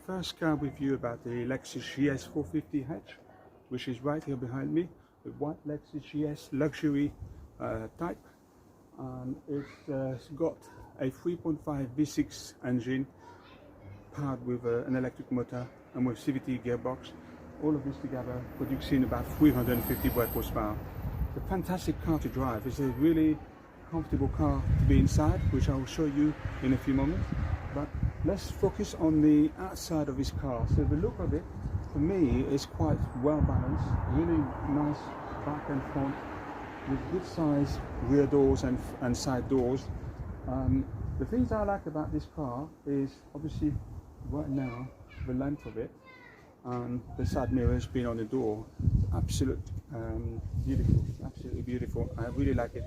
first car review about the Lexus GS450h, which is right here behind me, the white Lexus GS luxury type. And it's got a 3.5 V6 engine powered with an electric motor and with CVT gearbox. All of this together producing about 350 brake horsepower. It's a fantastic car to drive. It's a really comfortable car to be inside, which I will show you in a few moments. But let's focus on the outside of this car. So the look of it, for me, is quite well balanced. Really nice back and front with good size rear doors and side doors. The things I like about this car is obviously right now the length of it and the side mirrors being on the door. Absolutely beautiful. I really like it.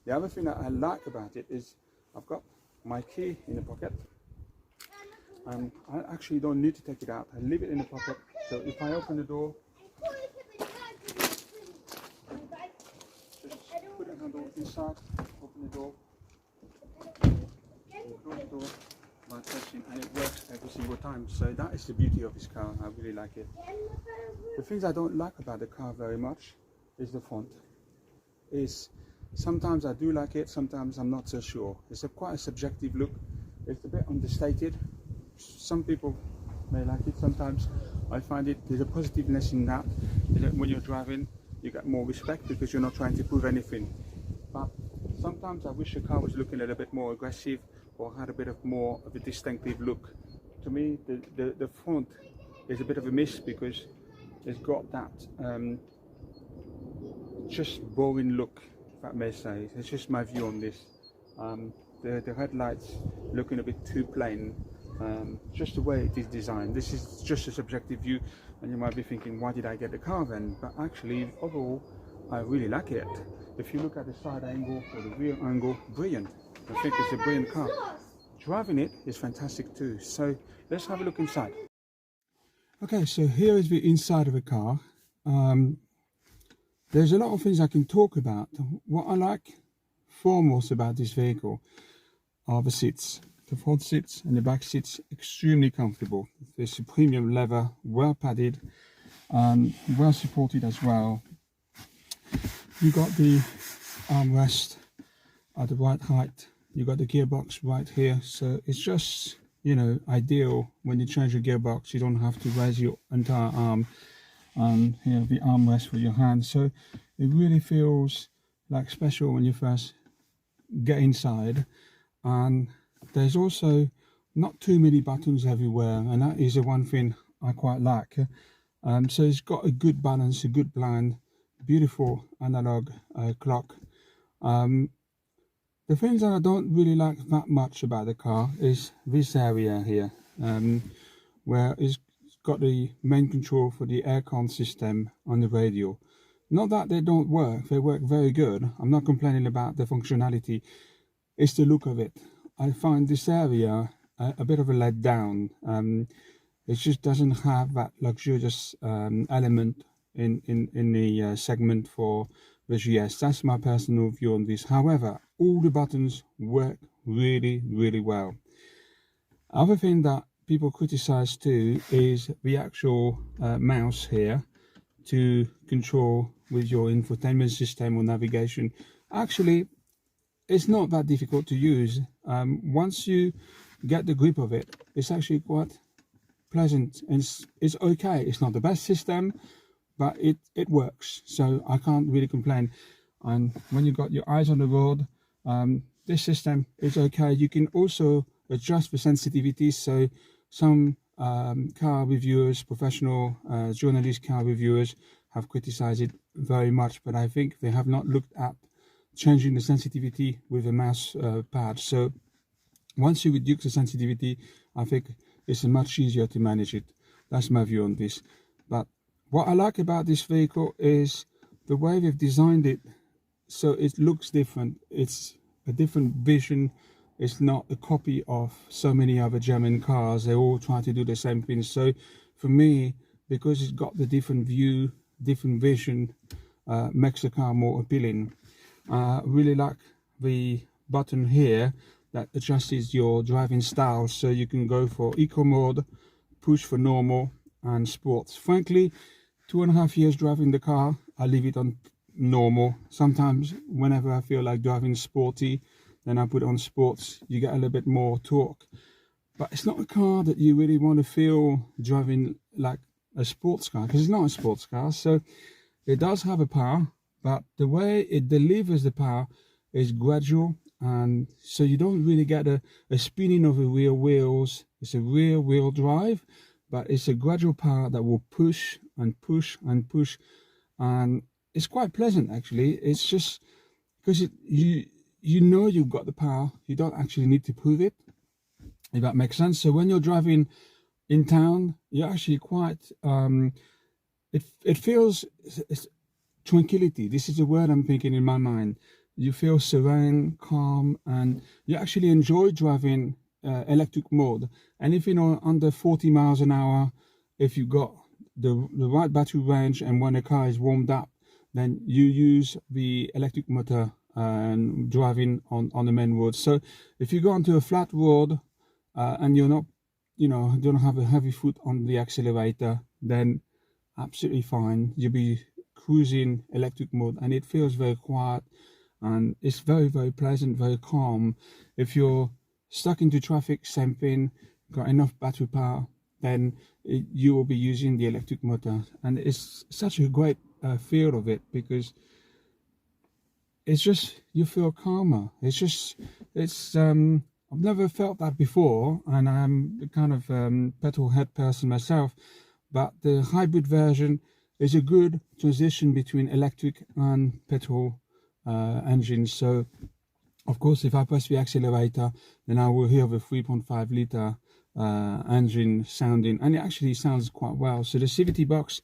The other thing that I like about it is I've got my key in the pocket, and I actually don't need to take it out. I leave it in the pocket, so if I open the door, just put the handle inside, open the door, close the door by pressing, and it works every single time. So that is the beauty of this car. I really like it. The things I don't like about the car very much is the front. Sometimes I do like it, sometimes I'm not so sure. It's quite a subjective look. It's a bit understated. Some people may like it. Sometimes I find there's a positiveness in that when you're driving you get more respect because you're not trying to prove anything. But sometimes I wish the car was looking a little bit more aggressive or had a bit of more of a distinctive look. To me, the front is a bit of a miss because it's got that just boring look, if I may say. It's just my view on this. The headlights looking a bit too plain, just the way it is designed. This is just a subjective view, and you might be thinking, why did I get the car then? But actually, overall, I really like it. If you look at the side angle or the rear angle, brilliant. I think it's a brilliant car. Driving it is fantastic too. So let's have a look inside. Okay, so here is the inside of the car. There's a lot of things I can talk about. What I like foremost about this vehicle are the seats. The front seats and the back seats, extremely comfortable. There's a premium leather, well padded, well supported as well. You got the armrest at the right height. You got the gearbox right here, so it's just, you know, ideal when you change your gearbox. You don't have to raise your entire arm, and here the armrest with your hand. So it really feels like special when you first get inside. And there's also not too many buttons everywhere, and that is the one thing I quite like. So it's got a good balance, a good blend, beautiful analog clock. The things that I don't really like that much about the car is this area here, where it's got the main control for the aircon system on the radio. Not that they don't work, they work very good. I'm not complaining about the functionality, it's the look of it. I find this area a bit of a letdown. It just doesn't have that luxurious element in the segment for the GS. That's my personal view on this. However, all the buttons work really, really well. Other thing that people criticize too is the actual mouse here to control with your infotainment system or navigation. Actually, it's not that difficult to use. Once you get the grip of it, it's actually quite pleasant, and it's okay. It's not the best system, but it works, so I can't really complain. And when you got your eyes on the road, this system is okay. You can also adjust the sensitivity. So some car reviewers, professional journalist car reviewers have criticized it very much, but I think they have not looked at changing the sensitivity with a mouse pad. So once you reduce the sensitivity, I think it's much easier to manage it. That's my view on this. But what I like about this vehicle is the way they've designed it, so it looks different. It's a different vision. It's not a copy of so many other German cars. They all try to do the same thing. So for me, because it's got the different view, different vision, makes the car more appealing. Really like the button here that adjusts your driving style, so you can go for eco mode, push for normal and sports. Frankly, 2.5 years driving the car, I leave it on normal. Sometimes whenever I feel like driving sporty, then I put on sports. You get a little bit more torque, but it's not a car that you really want to feel driving like a sports car, because it's not a sports car. So it does have a power, but the way it delivers the power is gradual, and so you don't really get a spinning of the rear wheels. It's a rear wheel drive, but it's a gradual power that will push and push and push, and it's quite pleasant actually. It's just because you know you've got the power, you don't actually need to prove it, if that makes sense. So when you're driving in town, you're actually quite it feels tranquility. This is the word I'm thinking in my mind. You feel serene, calm, and you actually enjoy driving electric mode. And if you know under 40 miles an hour, if you got the right battery range and when the car is warmed up, then you use the electric motor and driving on the main road. So if you go onto a flat road and you're not, don't have a heavy foot on the accelerator, then absolutely fine. You'll be cruising electric mode, and it feels very quiet, and it's very, very pleasant, very calm. If you're stuck into traffic, same thing, got enough battery power, then you will be using the electric motor, and it's such a great feel of it, because it's just, you feel calmer. I've never felt that before, and I'm kind of petrol head person myself, but the hybrid version is a good transition between electric and petrol engines. So of course, if I press the accelerator, then I will hear the 3.5 litre engine sounding, and it actually sounds quite well. So the CVT box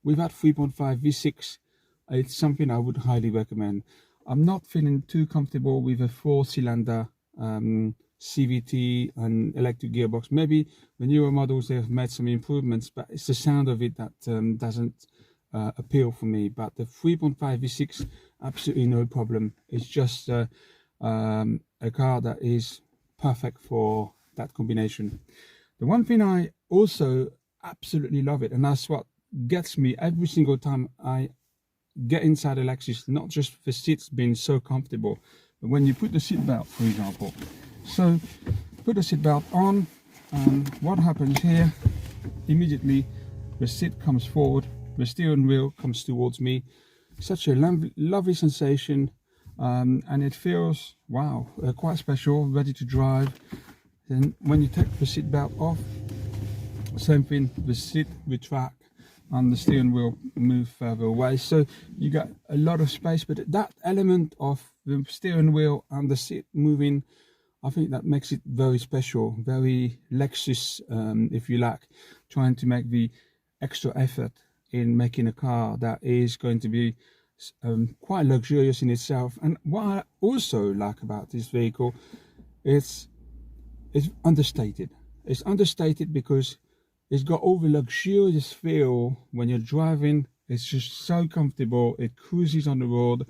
with that 3.5 V6, it's something I would highly recommend. I'm not feeling too comfortable with a 4-cylinder CVT and electric gearbox. Maybe the newer models, they've made some improvements, but it's the sound of it that doesn't appeal for me. But the 3.5 V6, absolutely no problem. It's just a car that is perfect for that combination. The one thing I also absolutely love it, and that's what gets me every single time I get inside a Lexus, not just the seats being so comfortable, but when you put the seat belt, for example. So put the seat belt on, and what happens here, immediately the seat comes forward, the steering wheel comes towards me. Such a lovely sensation, and it feels, wow, quite special, ready to drive. Then when you take the seat belt off, same thing, the seat retract and the steering wheel move further away, so you got a lot of space. But that element of the steering wheel and the seat moving, I think that makes it very special, very Lexus, if you like, trying to make the extra effort in making a car that is going to be quite luxurious in itself. And what I also like about this vehicle, it's understated. It's understated because it's got all the luxurious feel when you're driving. It's just so comfortable. It cruises on the road,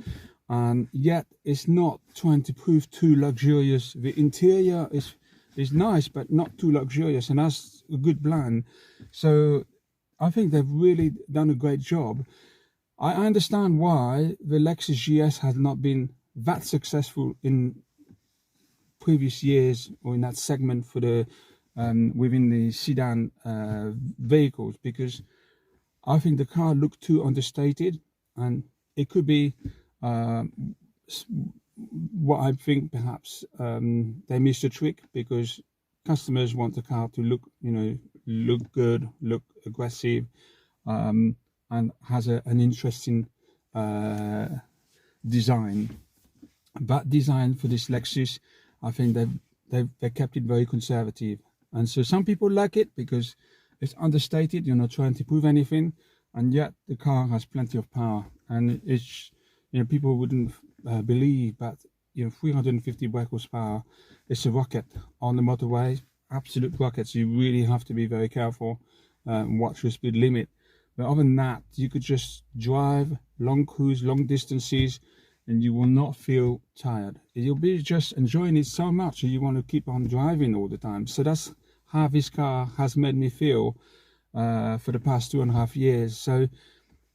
and yet it's not trying to prove too luxurious. The interior is nice, but not too luxurious, and that's a good blend. So I think they've really done a great job. I understand why the Lexus GS has not been that successful in previous years, or in that segment for the within the sedan vehicles, because I think the car looked too understated, and it could be what I think perhaps they missed a trick, because customers want the car to look, look good, look aggressive, and has an interesting design. But design for this Lexus, I think they kept it very conservative, and so some people like it because it's understated. You're not trying to prove anything, and yet the car has plenty of power, and it's, people wouldn't believe, but 350 brake horsepower. It's a rocket on the motorway, absolute rocket. So you really have to be very careful, watch your speed limit. But other than that, you could just drive long cruise, long distances, and you will not feel tired. You'll be just enjoying it so much, and you want to keep on driving all the time. So that's how this car has made me feel for the past 2.5 years. So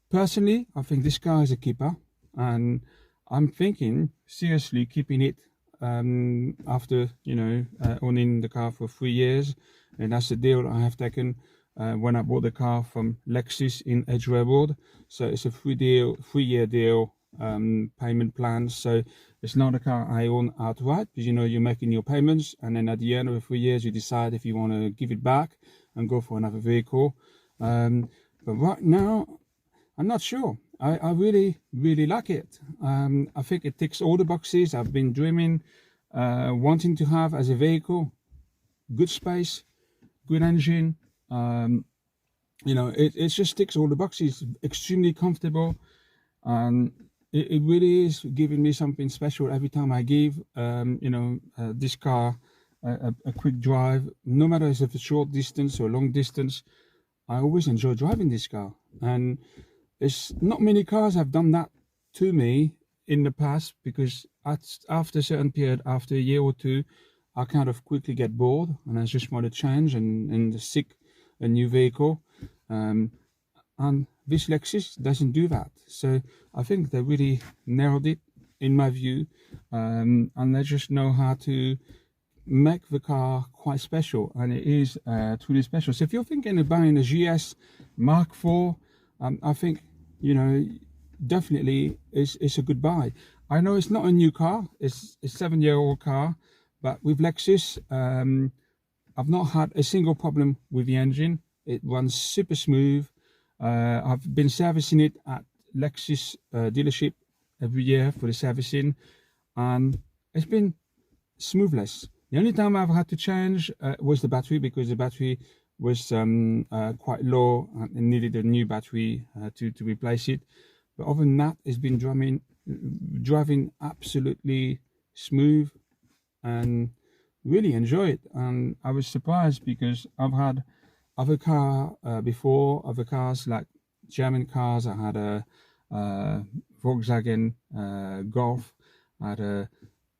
personally, I think this car is a keeper, and I'm thinking seriously keeping it after owning the car for 3 years, and that's the deal I have taken when I bought the car from Lexus in Edgware Road. So it's a 3-year deal payment plan. So it's not a car I own outright, because you're making your payments, and then at the end of the 3 years you decide if you want to give it back and go for another vehicle. But right now I'm not sure. I really like it. I think it ticks all the boxes I've been dreaming, wanting to have as a vehicle. Good space, good engine. It just ticks all the boxes. Extremely comfortable, and it really is giving me something special every time I give this car a quick drive. No matter if it's a short distance or long distance, I always enjoy driving this car. And it's not many cars have done that to me in the past, because after a certain period, after a year or two, I kind of quickly get bored and I just want to change and seek a new vehicle. And this Lexus doesn't do that. So I think they really nailed it, in my view, and they just know how to make the car quite special, and it is truly special. So if you're thinking of buying a GS Mark IV, I think definitely it's a good buy. I know it's not a new car, it's a 7-year-old car, but with Lexus, I've not had a single problem with the engine. It runs super smooth. I've been servicing it at Lexus dealership every year for the servicing, and it's been smoothless. The only time I've had to change was the battery, because the battery was quite low and needed a new battery to replace it. But other than that, it's been driving absolutely smooth, and really enjoy it. And I was surprised, because I've had other cars like German cars. I had a Volkswagen Golf, I had a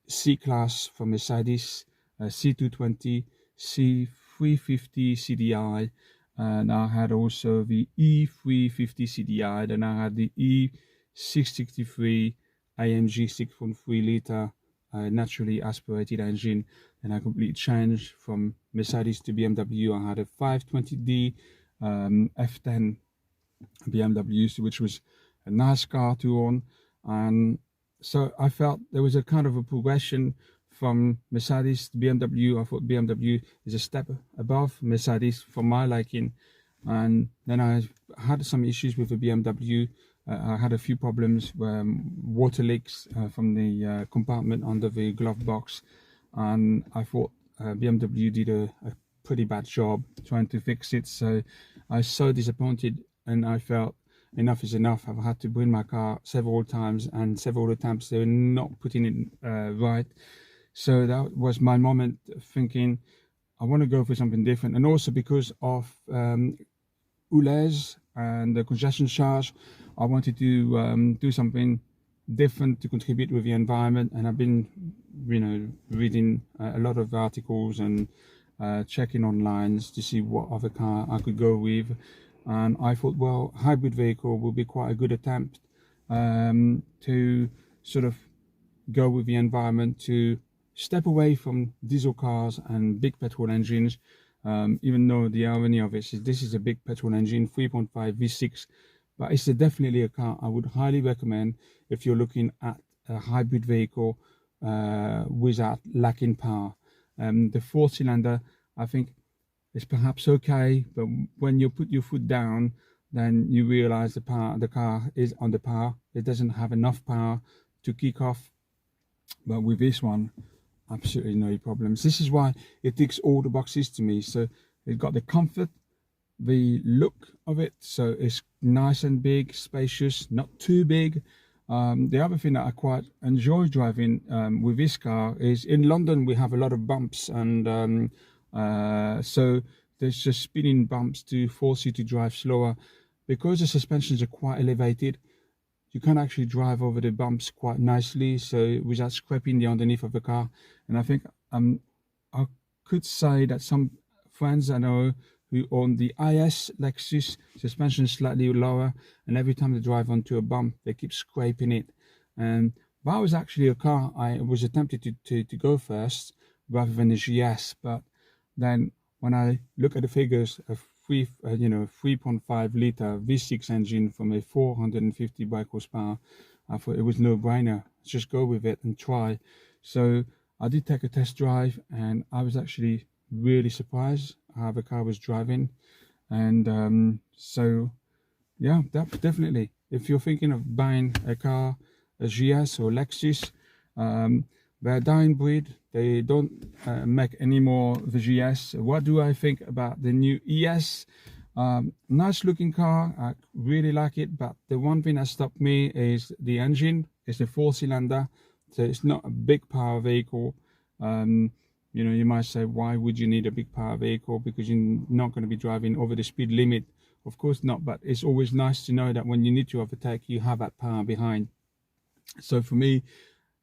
C-Class from Mercedes, a C220, C350 CDI, and I had also the E350 CDI. Then I had the E663 AMG 6.3 liter naturally aspirated engine. And I completely changed from Mercedes to BMW. I had a 520D F10 BMW, which was a nice car to own. And so I felt there was a kind of a progression from Mercedes to BMW. I thought BMW is a step above Mercedes for my liking. And then I had some issues with the BMW. I had a few problems, water leaks from the compartment under the glove box, and I thought BMW did a pretty bad job trying to fix it. So I was so disappointed, and I felt enough is enough. I've had to bring my car several times, and several attempts they were not putting it right. So that was my moment, thinking I want to go for something different. And also because of ULEZ and the congestion charge, I wanted to do something different to contribute with the environment. And I've been reading a lot of articles and checking online to see what other car I could go with. And I thought, well, hybrid vehicle will be quite a good attempt to sort of go with the environment, to step away from diesel cars and big petrol engines, even though the irony of it is this is a big petrol engine, 3.5 V6, but it's definitely a car I would highly recommend if you're looking at a hybrid vehicle without lacking power. The 4-cylinder, I think, is perhaps okay, but when you put your foot down, then you realize the car is under power. It doesn't have enough power to kick off. But with this one, absolutely no problems. This is why it ticks all the boxes to me. So it's got the comfort, the look of it, so it's nice and big, spacious, not too big. The other thing that I quite enjoy driving with this car is, in London we have a lot of bumps, and so there's just spinning bumps to force you to drive slower. Because the suspensions are quite elevated, you can actually drive over the bumps quite nicely, so without scraping the underneath of the car. And I think I could say that friends I know who own the IS Lexus, suspension slightly lower, and every time they drive onto a bump, they keep scraping it. And that was actually a car I was attempted to go first rather than the GS, but then when I look at the figures, a 3.5 liter V6 engine from a 450 brake horsepower, I thought it was no brainer. Just go with it and try. So I did take a test drive, and I was actually really surprised how the car was driving. And so yeah, definitely, if you're thinking of buying a car, a GS or Lexus, they're a dying breed. They don't make any more the GS. What do I think about the new ES? Nice looking car, I really like it, but the one thing that stopped me is the engine. It's a 4-cylinder, so it's not a big power vehicle. You know, you might say, why would you need a big power vehicle? Because you're not going to be driving over the speed limit. Of course not, but it's always nice to know that when you need to overtake, you have that power behind. So for me,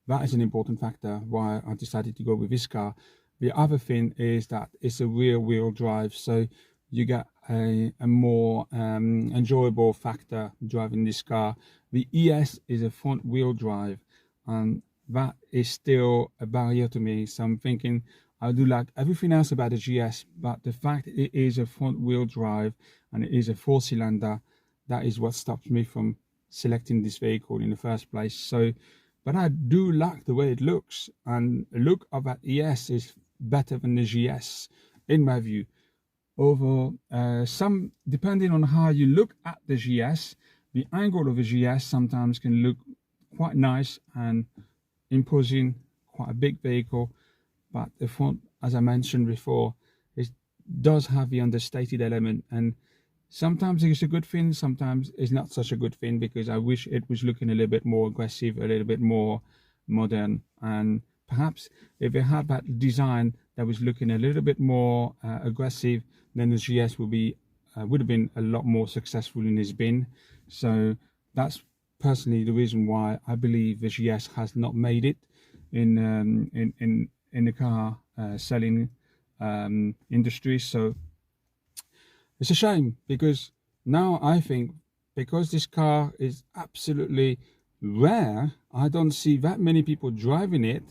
that is an important factor why I decided to go with this car. The other thing is that it's a rear-wheel drive, so you get a more enjoyable factor driving this car. The ES is a front-wheel drive, and that is still a barrier to me. So I'm thinking I do like everything else about the GS, but the fact it is a front-wheel drive and it is a 4-cylinder, that is what stops me from selecting this vehicle in the first place. So, but I do like the way it looks, and the look of that ES is better than the GS in my view. Over some, depending on how you look at the GS, the angle of the GS sometimes can look quite nice and imposing, quite a big vehicle, but the front, as I mentioned before, it does have the understated element, and sometimes it's a good thing, sometimes it's not such a good thing, because I wish it was looking a little bit more aggressive, a little bit more modern. And perhaps if it had that design that was looking a little bit more aggressive, then the GS would have been a lot more successful in its bin. So that's personally the reason why I believe the GS has not made it in the car selling industry. So it's a shame, because now I think, because this car is absolutely rare, I don't see that many people driving it.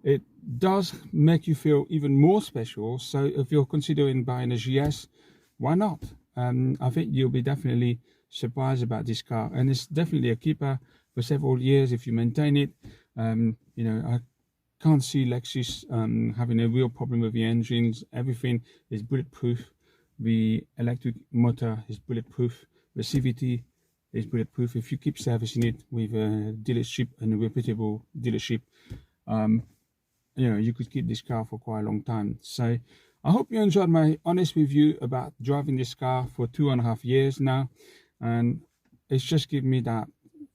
It does make you feel even more special. So if you're considering buying a GS, why not? I think you'll be definitely surprised about this car, and it's definitely a keeper for several years if you maintain it. You know, I can't see Lexus having a real problem with the engines. Everything is bulletproof. The electric motor is bulletproof. The CVT is bulletproof. If you keep servicing it with a dealership and a reputable dealership, you know, you could keep this car for quite a long time. So I hope you enjoyed my honest review about driving this car for 2.5 years now, and it's just given me that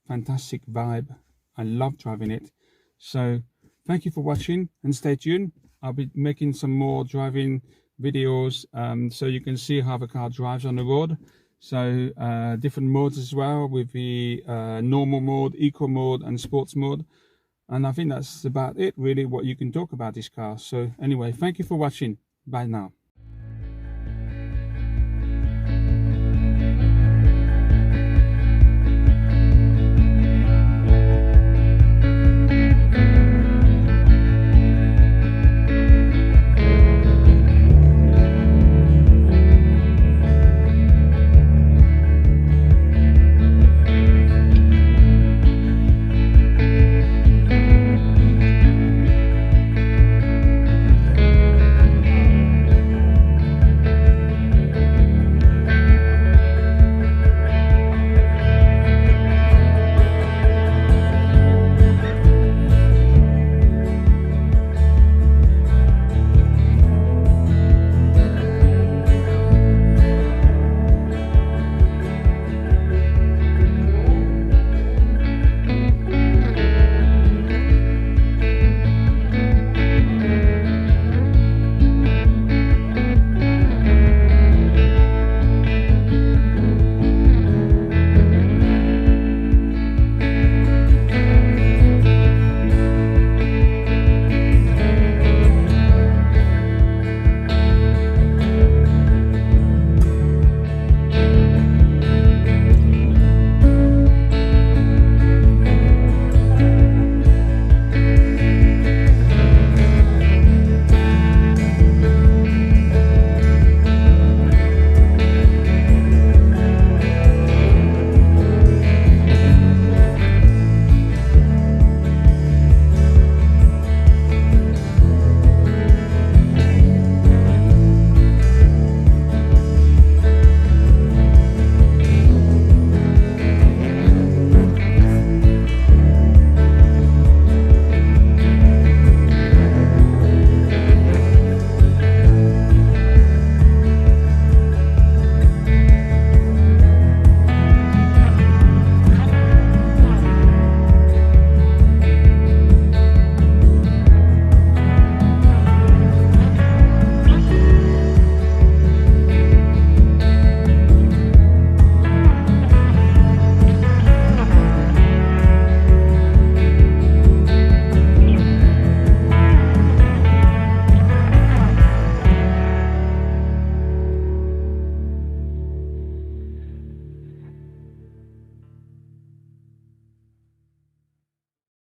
fantastic vibe. I love driving it. So thank you for watching, and stay tuned. I'll be making some more driving videos so you can see how the car drives on the road. So different modes as well, with the normal mode, eco mode and sports mode. And I think that's about it really, what you can talk about this car. So anyway, thank you for watching. Bye now.